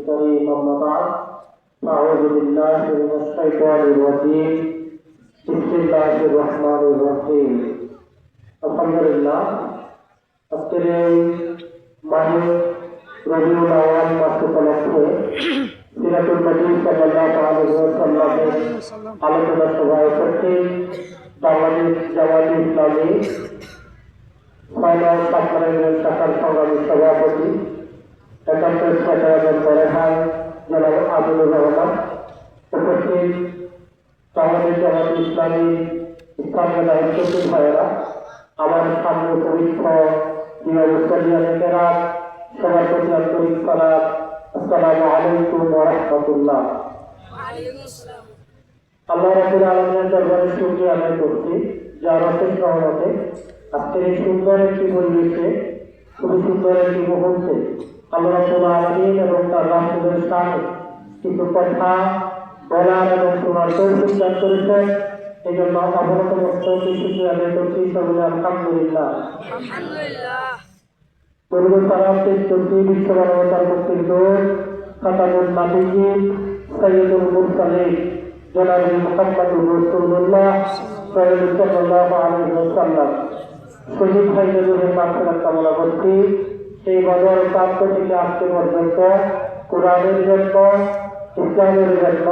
الكريم أما بعد أعوذ بالله من الشيطان الرجيم بسم الله الرحمن الرحيم الحمد لله আজকের এই মাহে রবিউল আউয়াল মাস উপলক্ষে সিরাতুল নবী সাল্লাল্লাহু আলাইহি ওয়াসাল্লামের আলোচনা সভায় উপস্থিত বাংলাদেশ জামায়াতে ইসলামী ফাইনাল সাকরাইল শাখার সংগ্রামী সভাপতি একাত্তর সেক্রেটারি জেনারেল জনাব আবুল রহমান উপস্থিত বাংলাদেশ জামায়াতে ইসলামী ইসলামী দায়িত্বশীল ভাইয়েরা আমার সামনে পবিত্র সবার প্রতি আন্তরিক সালাম আসসালামু আলাইকুম ওয়া রাহমাতুল্লাহ। আল্লাহ রাব্বুল আলামিনের দরবারে শুকরিয়া আদায় করছি যার অশেষ রহমতে আজকের এই সুন্দর একটি পরিবেশে খুবই সুন্দর একটি মুহূর্তে আল্লাহ রাব্বুল আলামিন এবং তার রাসূলের সামনে কিছু কথা বলার এবং শোনার তৌফিক দান করেছেন। এই জন্য অবনত বক্তব্য শুকরিয়া আদায় করছি সকলে আলহামদুলিল্লাহ। পূর্বে সালামতে চলতি বিশ্ব মানবতার মুক্তির দূত খাতামুন নবিয়্যিন সাইয়্যিদুল মুরসালিন জনাব মুহাম্মদুর রাসূলুল্লাহ সাল্লাল্লাহু আলাইহি ওয়াসাল্লাম শহীদ ভাইদের রূহের মাগফিরাত কামনা করছি। এই বদর প্রান্ত থেকে আজকে পর্যন্ত কোরআনের জন্য, ইসলামের জন্য,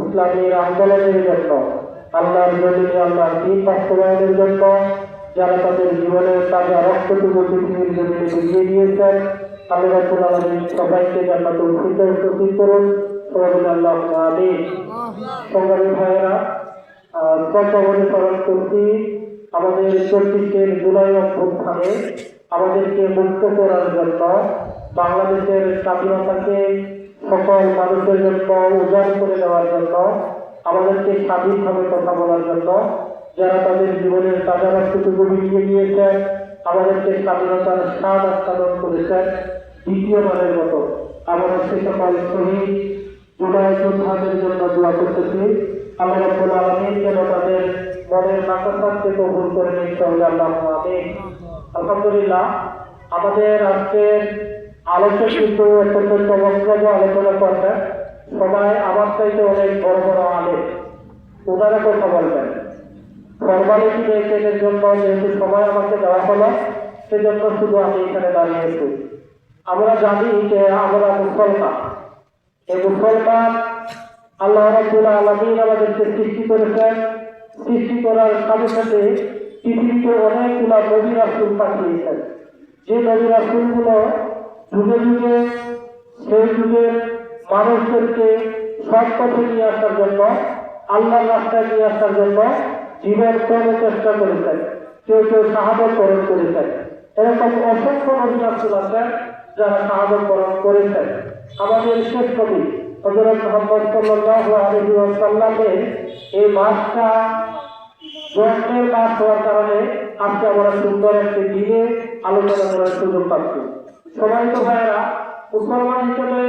ইসলামের আন্দোলনের জন্য, আল্লাহর জমিনে আল্লাহর দ্বীন বাস্তবায়নের জন্য যারা তাদের জীবনের তাজা রক্তটুকু পৃথিবীর জমিনে বিলিয়ে দিয়েছেন, আল্লাহ রাব্বুল আলামিন সবাইকে জান্নাতুল ফিরদাউস নসিব করুন। আল্লাহু আমিন। সংগ্রামী ভাইয়েরা, প্রথমে স্মরণ করছি আমাদের 24 জুলাই অভ্যুত্থানে আমাদেরকে মুক্ত করার জন্য, বাংলাদেশের স্বাধীনতাকে সকল মানুষের জন্য উজাড় করে দেওয়ার জন্য, আমাদেরকে স্বাধীনভাবে কথা বলার জন্য যারা তাদের জীবনের তাজা রক্তটুকু বিলিয়ে দিয়েছেন, আমাদেরকে স্বাধীনতার স্বাদ আস্বাদন করেছেন। দ্বিতীয়বারের মতো আমরা সে সকল শহীদ জুলাই যোদ্ধাদের জন্য দোয়া করতেছি। আল্লাহ রাব্বুল আলামিন যেন তাদের মনের মাকসাদকে কবুল করে নিন। আল্লাহু আমিন। আলহামদুলিল্লাহ, আমাদের আজকের আলোচনা কিন্তু অত্যন্ত চমৎকার আলোচনা করবেন। সবাই আমার চাইতে অনেক বড় বড় আলেম, ওনারা কথা বলবেন। ফরমালিটি মেনটেনের জন্য যেহেতু সময় আমাকে দেওয়া হলো, সেজন্য শুধু আমি এখানে দাঁড়িয়েছি। আমরা জানি যে আমরা মুসলমান। এই মুসলমান আল্লাহ রাব্বুল আলামিন আমাদেরকে সৃষ্টি করেছেন। সৃষ্টি করার সাথে সাথে পৃথিবীতে অনেকগুলো নবী রাসূল পাঠিয়েছেন, যে নবী রাসূলগুলো যুগে যুগে সেই যুগের মানুষদেরকে সৎ পথে নিয়ে আসার জন্য, আল্লাহর রাস্তায় নিয়ে আসার জন্য জীবন প্রাণে চেষ্টা করেছেন। কেউ কেউ শাহাদত বরণ করেছেন। এরকম অসংখ্য নবী রাসূল আছেন যারা শাহাদত বরণ করেছেন। আমাদের শেষ নবী হযরত মুহাম্মদ সাল্লাল্লাহু আলাইহি ওয়াসাল্লামের এই মাসটা জন্মের মাস হওয়ার কারণে আজকে আমরা সুন্দর একটি দিনে আলোচনা করার সুযোগ পাচ্ছি। সম্মানিত ভাইয়েরা, মুসলমান হিসেবে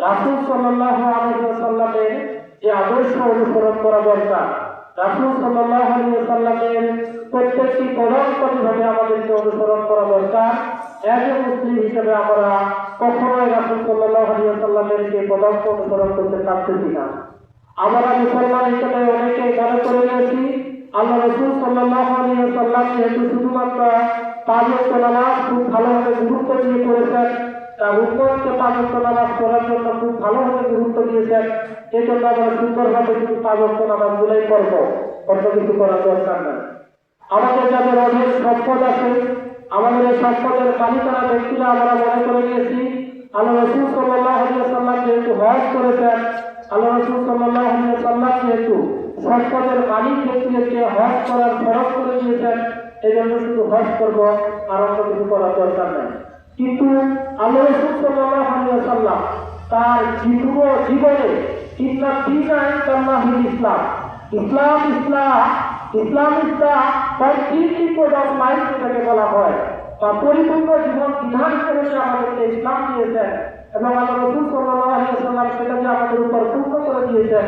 রাসূল সাল্লাল্লাহু আলাইহি ওয়াসাল্লামের যে আদর্শ অনুসরণ করা দরকার, রাসূল সাল্লাল্লাহু আলাইহি ওয়াসাল্লামের প্রত্যেকটি পদক্ষেপে আমাদেরকে অনুসরণ করা দরকার। একজন মুসলিম হিসেবে আমরা কখনোই রাসূল সাল্লাল্লাহু আলাইহি ওয়াসাল্লামের যে পদক্ষেপ অনুসরণ করতে পারতেছি না। আমরা মুসলমান হিসেবে অনেকে মনে করে নিয়েছি আল্লাহ রাসূল সাল্লাল্লাহু আলাইহি ওয়াসাল্লাম যেহেতু শুধুমাত্র 5 ওয়াক্ত নামাজ খুব ভালোভাবে গুরুত্ব দিয়ে করেছেন, তার উম্মতকে 5 ওয়াক্ত নামাজ পড়ার জন্য খুব ভালোভাবে গুরুত্ব দিয়েছেন, এই জন্য আমরা সুন্দরভাবে শুধু 5 ওয়াক্ত নামাজগুলোই পড়ব, অন্য কিছু করার দরকার নেই। আমাদের যাদের অনেক সম্পদ আছে, আমাদের এই সম্পদের মালিকানা ব্যক্তিরা আমরা মনে করে নিয়েছি আল্লাহ রাসূল সাল্লাল্লাহু আলাইহি ওয়াসাল্লাম যেহেতু হজ করেছেন, আল্লাহ রাসূল সাল্লাল্লাহু আলাইহি ওয়াসাল্লাম যেহেতু সম্পদের মালিক ব্যক্তিদেরকে হজ করার ফরজ করে দিয়েছেন, এই জন্য শুধু হজ করব, আর অন্য কিছু করার দরকার নেই। কিন্তু আল্লাহ রাসূল সাল্লাল্লাহু আলাইহি ওয়াসাল্লাম তার জীবনে ইন্না দীনা ইনদাল্লাহিল ইসলাম, ইসলাম তার 3টি প্রধান লাইন যেটাকে বলা হয়, তা পরিপূর্ণ জীবন বিধান হিসেবে আমাদেরকে ইসলাম দিয়েছেন এবং আল্লাহ রাসূল সাল্লাল্লাহু আলাইহি ওয়াসাল্লাম সেটা যে আমাদের উপর পূর্ণ করে দিয়েছেন।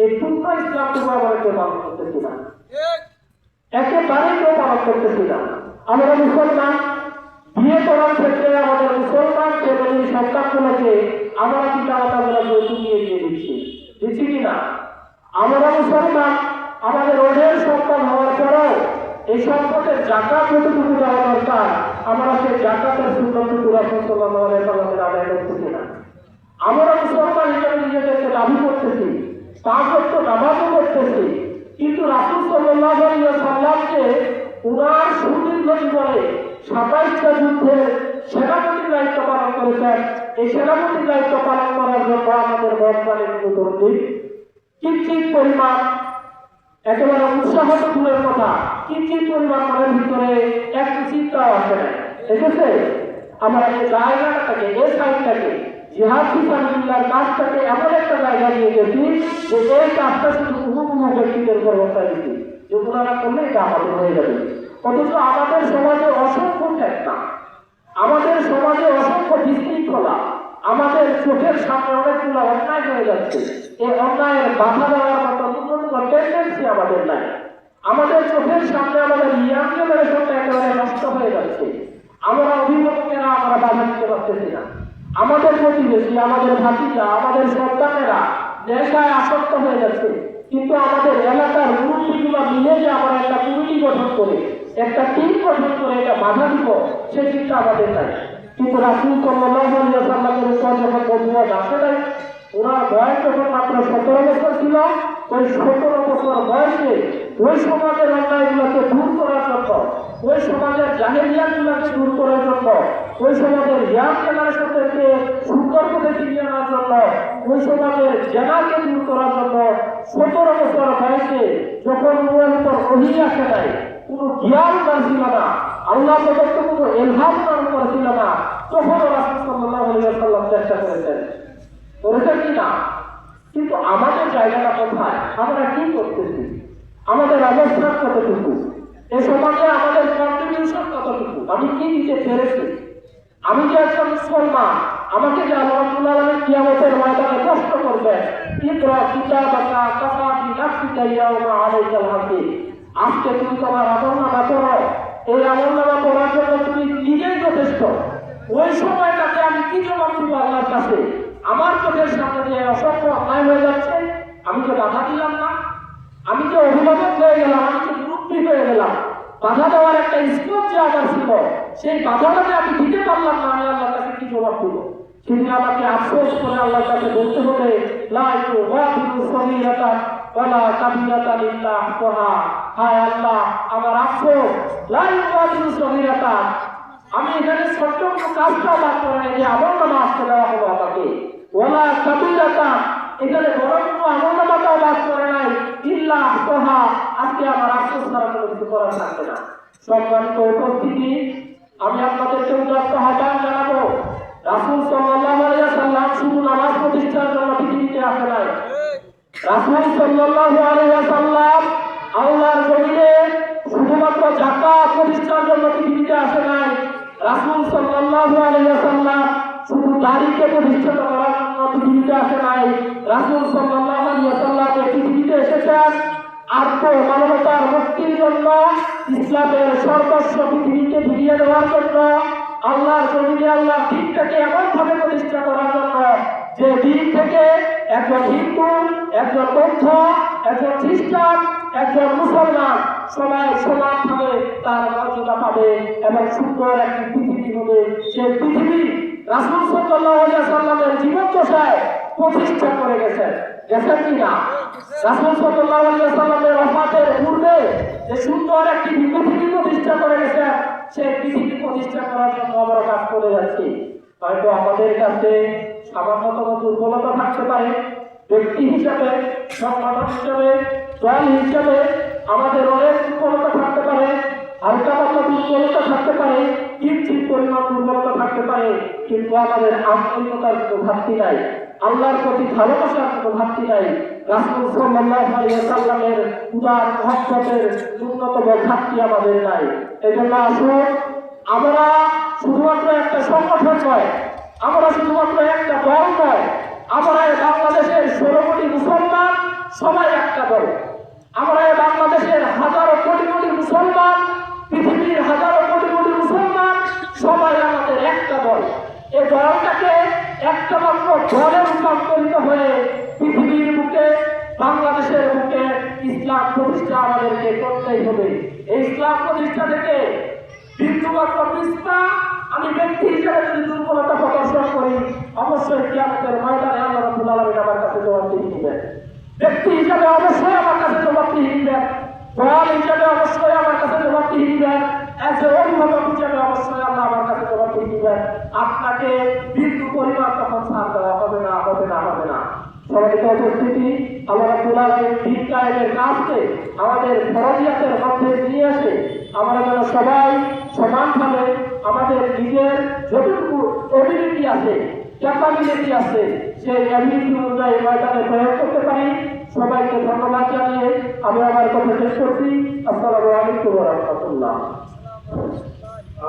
এই পূর্ণ ইসলামটুকু আমরা কেউ পালন করতেছি না, একেবারেই কেউ পালন করতেছি না। আমরা মুসলমান, বিয়ে করার ক্ষেত্রে আমাদের মুসলমান ফ্যামিলির সন্তানগুলোকে আমরা পিতামাতাগুলো যৌতুক নিয়ে দিয়ে দিচ্ছি, দিচ্ছি কিনা? আমরা মুসলমান, আমাদের অনেক সন্তান হওয়ার পরেও এই সম্পদের জাকাত যতটুকু দেওয়া দরকার আমরা সেই জাকাতের সুন্নতটুকু রাসূল সাল্লাল্লাহু আলাইহি ওয়াসাল্লামের আদায় করতেছি না। আমরা মুসলমান হিসেবে নিজেদেরকে দাবি করতেছি, পাঁচ ওয়াক্ত নামাজও করতেছি, কিন্তু রাসূল সাল্লাল্লাহু আলাইহি ওয়াসাল্লামকে উনার সুদীর্ঘ জীবনে 27টা যুদ্ধের সেনাপতির দায়িত্ব পালন করেছেন। এই সেনাপতির দায়িত্ব পালন করার জন্য আমাদের বর্তমানে কিঞ্চিত পরিমাণ, একেবারে উৎসাহ দূরের কথা, কিঞ্চিত পরিমাণ মনের ভিতরে একটু চিন্তাও আসে না। এসেছে আমরা এই জায়গাটাকে, এই সাইডটাকে, জিহাদ ফিসাবিলিল্লাহর কাজটাকে এমন একটা জায়গা নিয়ে গেছি যে এই কাজটা শুধু বহু ব্যক্তিদের উপর বর্তায় দিচ্ছি, যে ওনারা করলে এটা আমাদের হয়ে যাবে। অথচ আমাদের সমাজে অসংখ্য ফেতনা, আমাদের সমাজে অসংখ্য বিশৃঙ্খলা, আমাদের চোখের সামনে অনেকগুলো অন্যায় হয়ে যাচ্ছে। এই অন্যায়ের বাধা দেওয়ার মতো ন্যূনতম টেন্ডেন্সি আমাদের নাই। আমাদের চোখের সামনে আমাদের ইয়াং জেনারেশনটা একেবারে নষ্ট হয়ে যাচ্ছে। আমরা অভিভাবকেরা আমরা বাধা দিতে পারতেছি না। আমাদের প্রতিবেশী, আমাদের ভাতিজা, আমাদের সন্তানেরা নেশায় আসক্ত হয়ে যাচ্ছে, কিন্তু আমাদের এলাকার মুরব্বীগুলো মিলে যে আমরা একটা কমিটি গঠন করে, একটা টিম গঠন করে এটা বাধা দিব, সেই চিন্তা আমাদের নাই। কিন্তু রাসূল সাল্লাল্লাহু আলাইহি ওয়াসাল্লামের উপর যখন নবুয়ত আসে নাই, ওনার বয়স যখন মাত্র 17 বছর ছিল, ওই 17 বছর বয়সে ওই সমাজের অন্যায়গুলোকে দূর করার জন্য, ওই সমাজের জাহেলিয়াতগুলোকে দূর করার জন্য, ওই সমাজের ইয়াং জেনারেশনদেরকে সুন্দর করে ফিরিয়ে আনার জন্য, ওই সমাজের জেনাকে দূর করার জন্য 17 বছর বয়সে যখন ওনার উপর ওহী আসে নাই, কোনো জ্ঞান তার ছিল না, আল্লাহ প্রদত্ত কোনো ইলহাম তার উপর ছিল না, তখন রাসূল সাল্লাল্লাহু আলাইহি ওয়াসাল্লাম চেষ্টা করেছেন কি না? কিন্তু আমাদের জায়গাটা কোথায়? আমরা কি করতেছি? আমাদের অবস্থান কতটুকু? এই সমাজে আমাদের কন্ট্রিবিউশন কতটুকু? আমি কি দিতে পেরেছি? আমি যে একজন মুসলমান, আমাকে যে আল্লাহ রাব্বুল আলামিন কিয়ামতের ময়দানে প্রশ্ন করবেন, ইকরা কিতাবাকা কাফা বিনাফসিকা ইয়াউমা আলাইকাল হাসিব, আজকে তুমি তোমার আমলনামা পড়ো, এই আমলনামা পড়ার জন্য তুমি নিজেই যথেষ্ট। ওই সময়টাতে আমি কি জবাব দিব আল্লাহর কাছে? আমার চোখের সামনে যে অসংখ্য অন্যায় হয়ে যাচ্ছে, আমি যে বাধা দিলাম না, আমি যে অভিভাবক হয়ে গেলাম, আমি যে মুরব্বী হয়ে গেলাম, বাধা দেওয়ার একটা স্কোপ যে আমার ছিল, সেই বাধাটাকে আমি দিতে পারলাম না, আমি আল্লাহর কাছে কি জবাব দিব? সেদিন আমাকে আফসোস করে আল্লাহর কাছে বলতে হবে, লা ইউগাদিরু সগীরাতান ওয়ালা কাবীরাতান ইল্লা আহসাহা। হায় আল্লাহ, আমার আফসোস, লা ইউগাদিরু সগীরাতান, আমি এখানে ছোট্ট কোনো কাজটাও বাদ করে নাই যে আমলনামা আসতে দেওয়া হলো আমাকে, ওয়ালা কাবীরাতান, এখানে বড় কোনো আমলনামাটাও বাদ করে নাই, ইল্লা আহসাহা, আজকে আমার আফসোস ছাড়া কোনো কিছু করার থাকবে না। সম্মানিত উপস্থিতি, আমি আপনাদেরকে উদাত্ত আহ্বান জানাবো, রাসূল সাল্লাল্লাহু আলাইহি ওয়াসাল্লাম শুধু নামাজ প্রতিষ্ঠার জন্য পৃথিবীতে আসে নাই। রাসূল সাল্লাল্লাহু আলাইহি ওয়াসাল্লাম আল্লাহর জমিনে শুধুমাত্র যাকাত প্রতিষ্ঠার জন্য পৃথিবীতে আসে নাই। রাসূল সাল্লাল্লাহু আলাইহি ওয়াসাল্লাম শুধু দাড়িকে প্রতিষ্ঠিত করার জন্য পৃথিবীতে আসে নাই। রাসূল সাল্লাল্লাহু আলাইহি ওয়াসাল্লাম পৃথিবীতে এসেছেন আত্ম মানবতার মুক্তির জন্য, ইসলামের সর্বস্ব পৃথিবীকে ফিরিয়ে দেওয়ার জন্য, আল্লাহর জমিনে আল্লাহর দিনটাকে এমনভাবে প্রতিষ্ঠা করার জন্য যে দিন থেকে একজন হিন্দু, একজন বৌদ্ধ, একজন খ্রিস্টান, একজন মুসলমান সবাই সমানভাবে তার মর্যাদা পাবে এবং সুন্দর একটি পৃথিবী হবে। সেই পৃথিবী রাসূল সাল্লাল্লাহু আলাইহি ওয়াসাল্লামের জীবদ্দশায় প্রতিষ্ঠা করে গেছেন কি না? রাসূল সাল্লাল্লাহু আলাইহি ওয়াসাল্লামের ওফাতের পূর্বে যে সুন্দর একটি পৃথিবী প্রতিষ্ঠা করে গেছেন, সেই পৃথিবী প্রতিষ্ঠা করার জন্য আমরা কাজ করে যাচ্ছি। হয়তো আমাদের কাছে সামান্যতম দুর্বলতা থাকতে পারে, ব্যক্তি হিসাবে, সংগঠন হিসাবে, দল হিসাবে আমাদের অনেক দুর্বলতা থাকতে পারে, হালকা পাতলা দুর্বলতা থাকতে পারে, কিঞ্চিত পরিমাণ দুর্বলতা থাকতে পারে, কিন্তু আমাদের আন্তরিকতার কোনো ঘাটতি নাই, আল্লাহর প্রতি ভালোবাসার কোনো ঘাটতি নাই, রাসূল সাল্লাল্লাহু আলাইহি ওয়াসাল্লামের উদার মহব্বতের ন্যূনতম ঘাটতি আমাদের নাই। এজন্য আসুন, আমরা শুধুমাত্র একটা সংগঠন নয়, আমরা শুধুমাত্র একটা দল নয়, আমরা বাংলাদেশের 16 কোটি মুসলমান সবাই একটা দল। আমরা বাংলাদেশের হাজারো কোটি কোটি মুসলমান, পৃথিবীর হাজারো কোটি কোটি মুসলমান সবাই আমাদের একটা দল। এই দলটাকে একটা একটা মাত্র দলে রূপান্তরিত হয়ে পৃথিবীর বুকে বাংলাদেশের বুকে ইসলাম প্রতিষ্ঠা আমাদেরকে করতেই হবে। এই ইসলাম প্রতিষ্ঠা থেকে বিন্দুমাত্র পিছপা আমি ব্যক্তি হিসেবে যদি দুর্বলতা প্রদর্শন করি, অবশ্যই কিয়ামতের ময়দানে আল্লাহ রাব্বুল আলামিন আমার কাছে জবাবদিহি দিবেন। ব্যক্তি হিসেবে অবশ্যই আমার কাছে জবাবদিহি দিবেন, দল হিসেবে অবশ্যই আমার কাছে জবাবদিহি দিবেন, এজ এ অভিভাবক হিসেবে অবশ্যই আল্লাহ আমার কাছে জবাবদিহি দিবেন। আপনাকে বিন্দু পরিমাণ তখন ছাড় দেওয়া হবে না, হবে না, হবে না। সবাইকে উপস্থিতি আল্লাহ রাব্বুল আলামিন দিন কায়েমের কাজকে আমাদের ফরজিয়াতের মধ্যে নিয়ে আসে আমরা যেন সবাই সমানভাবে আমাদের নিজের যতটুকু এবিলিটি আছে, ক্যাপাবিলিটি আছে, সেই এবিলিটি অনুযায়ী ময়দানে প্রয়োগ করতে পারি। সবাইকে ধন্যবাদ জানিয়ে আমি আমার কথা শেষ করছি। আসসালামু আলাইকুম ওয়া রাহমাতুল্লাহ।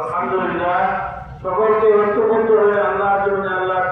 আলহামদুলিল্লাহ, সকলকে ঐক্যবদ্ধ হয়ে আল্লাহর জন্য আল্লাহ